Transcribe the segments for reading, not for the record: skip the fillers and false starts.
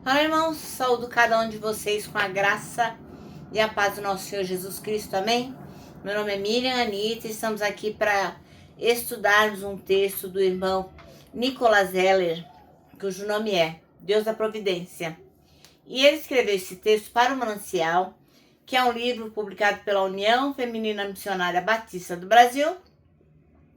Olá, irmãos, saúdo cada um de vocês com a graça e a paz do nosso Senhor Jesus Cristo, amém? Meu nome é Miriam Anita e estamos aqui para estudarmos um texto do irmão Nicholas Heller, cujo nome é Deus da Providência. E ele escreveu esse texto para o Manancial, que é um livro publicado pela União Feminina Missionária Batista do Brasil,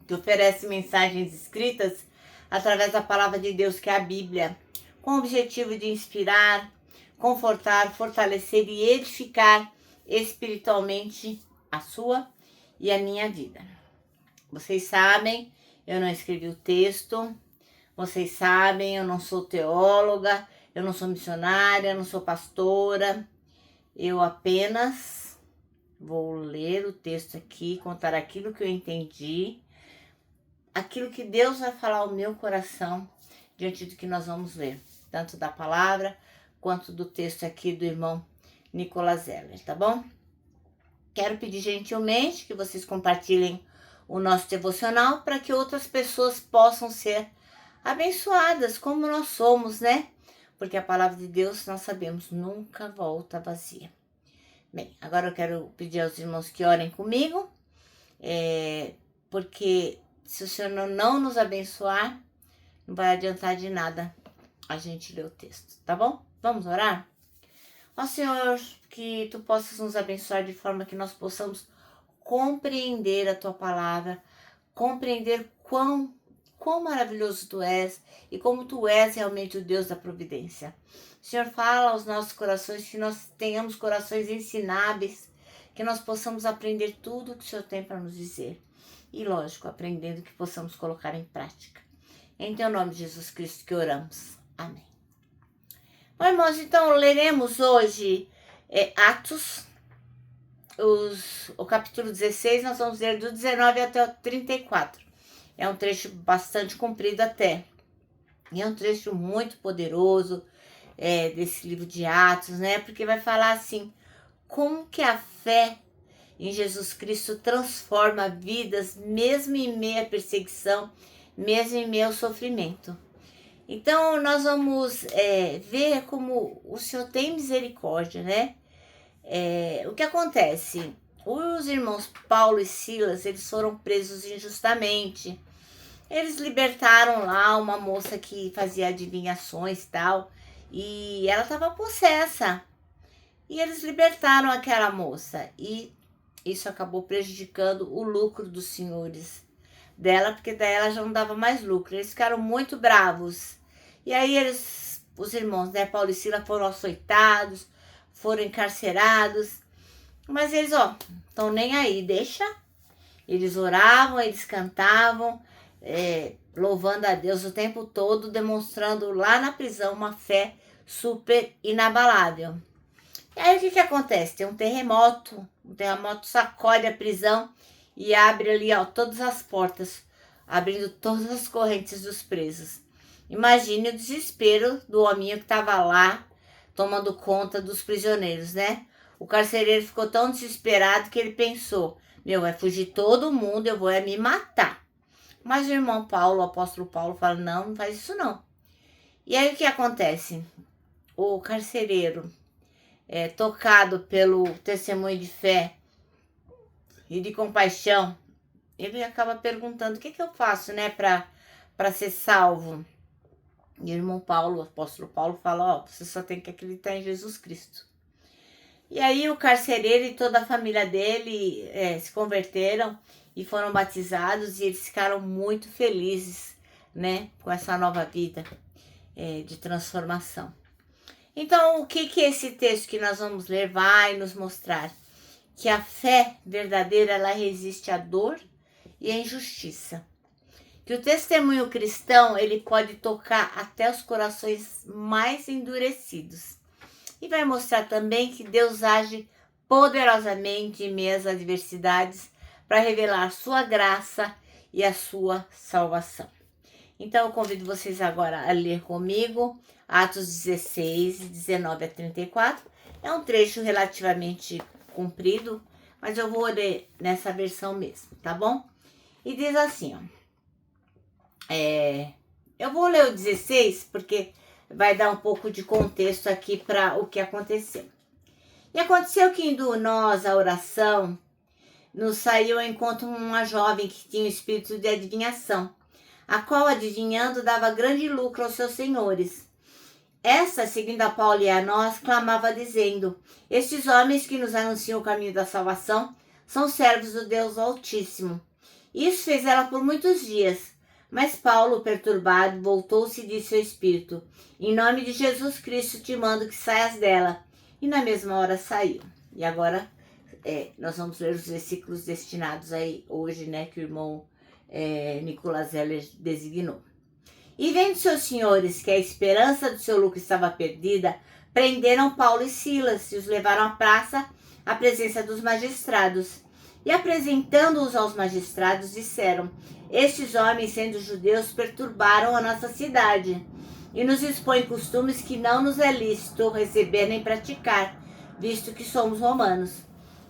que oferece mensagens escritas através da palavra de Deus, que é a Bíblia, com o objetivo de inspirar, confortar, fortalecer e edificar espiritualmente a sua e a minha vida. Vocês sabem, eu não escrevi o texto, vocês sabem, eu não sou teóloga, eu não sou missionária, eu não sou pastora, eu apenas vou ler o texto aqui, contar aquilo que eu entendi, aquilo que Deus vai falar ao meu coração diante do que nós vamos ler, tanto da palavra quanto do texto aqui do irmão Nicholas Heller, tá bom? Quero pedir gentilmente que vocês compartilhem o nosso devocional para que outras pessoas possam ser abençoadas como nós somos, né? Porque a palavra de Deus, nós sabemos, nunca volta vazia. Bem, agora eu quero pedir aos irmãos que orem comigo, porque se o Senhor não nos abençoar, não vai adiantar de nada a gente ler o texto, tá bom? Vamos orar? Ó Senhor, que Tu possas nos abençoar de forma que nós possamos compreender a Tua palavra, compreender quão maravilhoso Tu és e como Tu és realmente o Deus da providência. Senhor, fala aos nossos corações, que nós tenhamos corações ensináveis, que nós possamos aprender tudo o que o Senhor tem para nos dizer. E lógico, aprendendo que possamos colocar em prática. Em Teu nome, Jesus Cristo, que oramos. Amém. Bom, irmãos, então leremos hoje Atos, o capítulo 16, nós vamos ler do 19 até o 34. É um trecho bastante comprido até. E é um trecho muito poderoso desse livro de Atos, né? Porque vai falar assim, como que a fé em Jesus Cristo transforma vidas, mesmo em meio à perseguição, mesmo em meio ao sofrimento. Então, nós vamos ver como o Senhor tem misericórdia, né? O que acontece? Os irmãos Paulo e Silas, eles foram presos injustamente. Eles libertaram lá uma moça que fazia adivinhações e tal, e ela estava possessa. E eles libertaram aquela moça, e isso acabou prejudicando o lucro dos senhores dela, porque daí ela já não dava mais lucro. Eles ficaram muito bravos. E aí os irmãos, né, Paulo e Silas, foram açoitados, foram encarcerados. Mas eles, estão nem aí, deixa. Eles oravam, eles cantavam, louvando a Deus o tempo todo, demonstrando lá na prisão uma fé super inabalável. E aí o que acontece? Tem um terremoto sacode a prisão e abre ali, todas as portas, abrindo todas as correntes dos presos. Imagine o desespero do hominho que estava lá, tomando conta dos prisioneiros, né? O carcereiro ficou tão desesperado que ele pensou, vai fugir todo mundo, eu vou me matar. Mas o irmão Paulo, o apóstolo Paulo, fala, não faz isso não. E aí o que acontece? O carcereiro, tocado pelo testemunho de fé e de compaixão, ele acaba perguntando, o que eu faço, né, para ser salvo? E o irmão Paulo, o apóstolo Paulo, fala, você só tem que acreditar em Jesus Cristo. E aí o carcereiro e toda a família dele se converteram e foram batizados, e eles ficaram muito felizes, né, com essa nova vida de transformação. Então, o que esse texto que nós vamos ler vai nos mostrar? Que a fé verdadeira, ela resiste à dor e à injustiça. Que o testemunho cristão, ele pode tocar até os corações mais endurecidos. E vai mostrar também que Deus age poderosamente em meio às adversidades para revelar sua graça e a sua salvação. Então eu convido vocês agora a ler comigo Atos 16, 19 a 34. É um trecho relativamente comprido, mas eu vou ler nessa versão mesmo, tá bom? E diz assim, eu vou ler o 16 porque vai dar um pouco de contexto aqui para o que aconteceu. E aconteceu que, indo nós à oração, nos saiu ao encontro uma jovem que tinha o espírito de adivinhação, a qual, adivinhando, dava grande lucro aos seus senhores. Essa, seguindo a Paulo e a nós, clamava dizendo: estes homens que nos anunciam o caminho da salvação são servos do Deus Altíssimo. Isso fez ela por muitos dias. Mas Paulo, perturbado, voltou-se e disse ao espírito: em nome de Jesus Cristo te mando que saias dela. E na mesma hora saiu. E agora nós vamos ler os versículos destinados aí hoje, né, que o irmão Nicolas Heller designou. E vendo seus senhores que a esperança do seu lucro estava perdida, prenderam Paulo e Silas e os levaram à praça, à presença dos magistrados. E apresentando-os aos magistrados, disseram: estes homens, sendo judeus, perturbaram a nossa cidade e nos expõem costumes que não nos é lícito receber nem praticar, visto que somos romanos.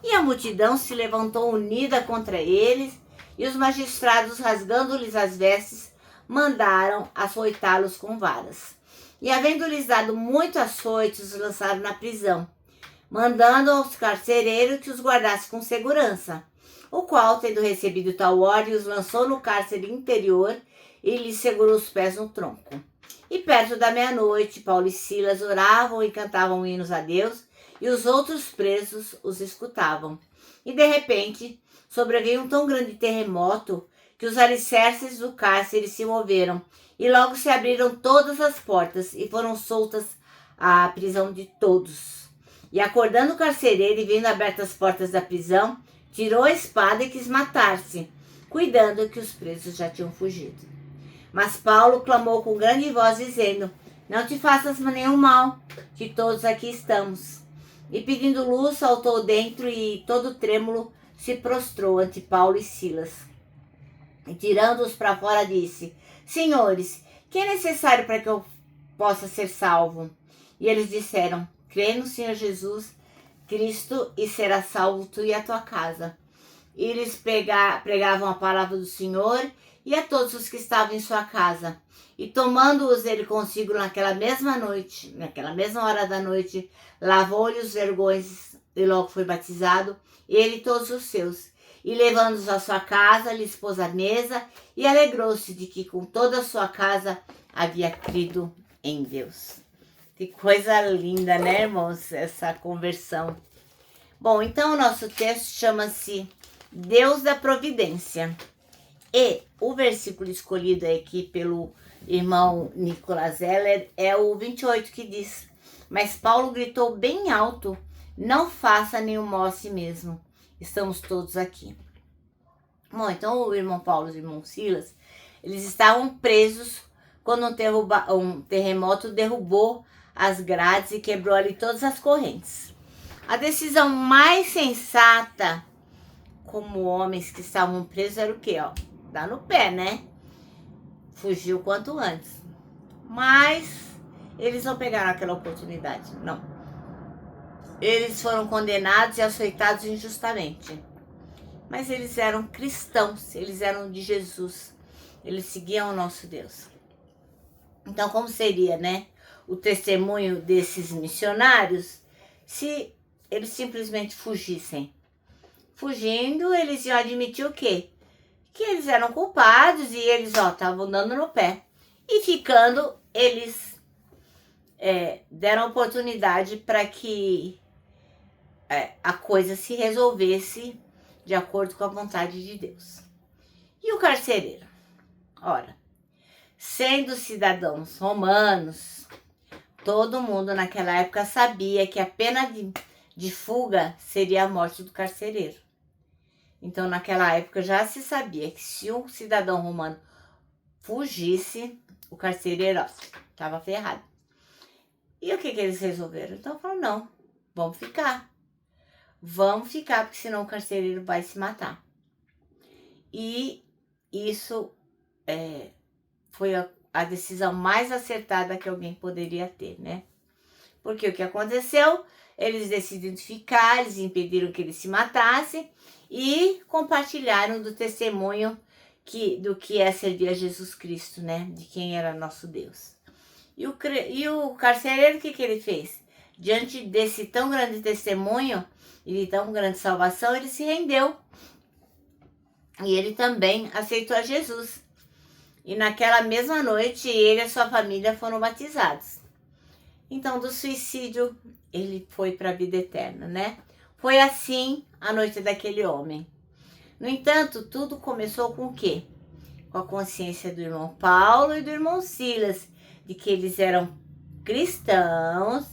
E a multidão se levantou unida contra eles, e os magistrados, rasgando-lhes as vestes, mandaram açoitá-los com varas. E havendo-lhes dado muito açoites, os lançaram na prisão, mandando aos carcereiros que os guardassem com segurança, o qual, tendo recebido tal ordem, os lançou no cárcere interior e lhes segurou os pés no tronco. E perto da meia-noite, Paulo e Silas oravam e cantavam hinos a Deus, e os outros presos os escutavam. E de repente, sobreveio um tão grande terremoto que os alicerces do cárcere se moveram, e logo se abriram todas as portas, e foram soltas a prisão de todos. E acordando o carcereiro, e vendo abertas as portas da prisão, tirou a espada e quis matar-se, cuidando que os presos já tinham fugido. Mas Paulo clamou com grande voz, dizendo: não te faças nenhum mal, que todos aqui estamos. E pedindo luz, saltou dentro e, todo trêmulo, se prostrou ante Paulo e Silas. E tirando-os para fora, disse: senhores, que é necessário para que eu possa ser salvo? E eles disseram: crê no Senhor Jesus Cristo e será salvo tu e a tua casa. E eles pregavam a palavra do Senhor e a todos os que estavam em sua casa. E tomando-os ele consigo naquela mesma noite, naquela mesma hora da noite, lavou-lhe os vergões e logo foi batizado, ele e todos os seus. E levando-os à sua casa, lhes pôs a mesa e alegrou-se de que com toda a sua casa havia crido em Deus. Que coisa linda, né, irmãos, essa conversão. Bom, então o nosso texto chama-se Deus da Providência. E o versículo escolhido aqui pelo irmão Nicolas Heller é o 28, que diz: mas Paulo gritou bem alto: não faça nenhum mal a si mesmo. Estamos todos aqui. Bom, então o irmão Paulo e o irmão Silas, eles estavam presos quando um terremoto derrubou as grades e quebrou ali todas as correntes. A decisão mais sensata, como homens que estavam presos, era o quê? Dar no pé, né? Fugir o quanto antes. Mas eles não pegaram aquela oportunidade, não. Eles foram condenados e açoitados injustamente. Mas eles eram cristãos, eles eram de Jesus. Eles seguiam o nosso Deus. Então, como seria, né, o testemunho desses missionários se eles simplesmente fugissem? Fugindo, eles iam admitir o quê? Que eles eram culpados e eles estavam dando no pé. E ficando, eles deram oportunidade para que a coisa se resolvesse de acordo com a vontade de Deus. E o carcereiro? Ora, sendo cidadãos romanos, todo mundo naquela época sabia que a pena de fuga seria a morte do carcereiro. Então, naquela época já se sabia que se um cidadão romano fugisse, o carcereiro estava ferrado. E o que eles resolveram? Então, falaram: não, vamos ficar. Vamos ficar, porque senão o carcereiro vai se matar. E isso foi a decisão mais acertada que alguém poderia ter, né? Porque o que aconteceu? Eles decidiram ficar, eles impediram que ele se matasse e compartilharam do testemunho do que é servir a Jesus Cristo, né? De quem era nosso Deus. E o carcereiro, o que ele fez? Diante desse tão grande testemunho e de tão grande salvação, ele se rendeu. E ele também aceitou a Jesus. E naquela mesma noite, ele e a sua família foram batizados. Então, do suicídio, ele foi para a vida eterna, né? Foi assim a noite daquele homem. No entanto, tudo começou com o quê? Com a consciência do irmão Paulo e do irmão Silas, de que eles eram cristãos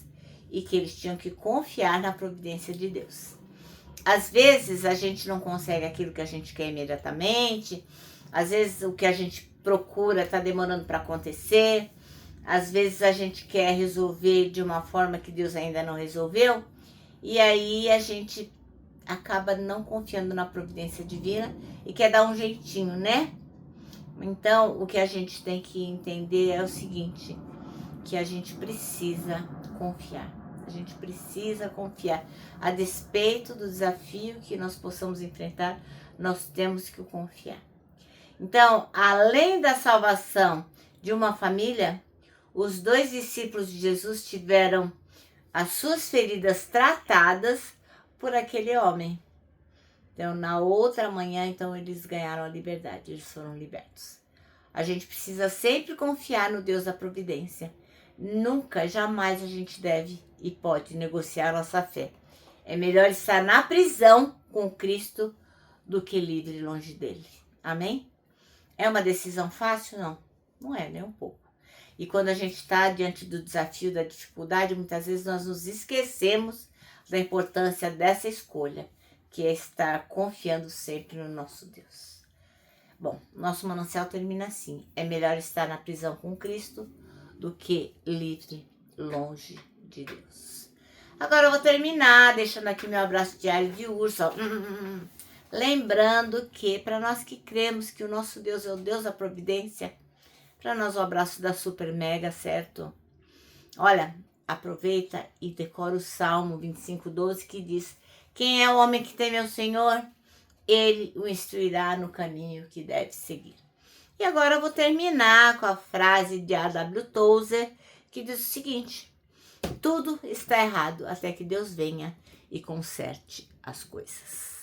e que eles tinham que confiar na providência de Deus. Às vezes a gente não consegue aquilo que a gente quer imediatamente, às vezes o que a gente procura está demorando para acontecer, às vezes a gente quer resolver de uma forma que Deus ainda não resolveu, e aí a gente acaba não confiando na providência divina e quer dar um jeitinho, né? Então, o que a gente tem que entender é o seguinte, que a gente precisa confiar. A gente precisa confiar. A despeito do desafio que nós possamos enfrentar, nós temos que confiar. Então, além da salvação de uma família, os 2 discípulos de Jesus tiveram as suas feridas tratadas por aquele homem. Então, na outra manhã, então, eles ganharam a liberdade, eles foram libertos. A gente precisa sempre confiar no Deus da providência. Nunca, jamais a gente deve e pode negociar nossa fé. É melhor estar na prisão com Cristo do que livre longe dele. Amém? É uma decisão fácil? Não. Não é, nem um pouco. E quando a gente está diante do desafio, da dificuldade, muitas vezes nós nos esquecemos da importância dessa escolha, que é estar confiando sempre no nosso Deus. Bom, nosso manancial termina assim. É melhor estar na prisão com Cristo do que livre longe de Deus. Agora eu vou terminar deixando aqui meu abraço diário de urso. Lembrando que para nós que cremos que o nosso Deus é o Deus da providência, para nós o abraço da super mega, certo? Olha, aproveita e decora o Salmo 25:12 que diz: quem é o homem que teme ao Senhor? Ele o instruirá no caminho que deve seguir. E agora eu vou terminar com a frase de A.W. Tozer, que diz o seguinte: tudo está errado até que Deus venha e conserte as coisas.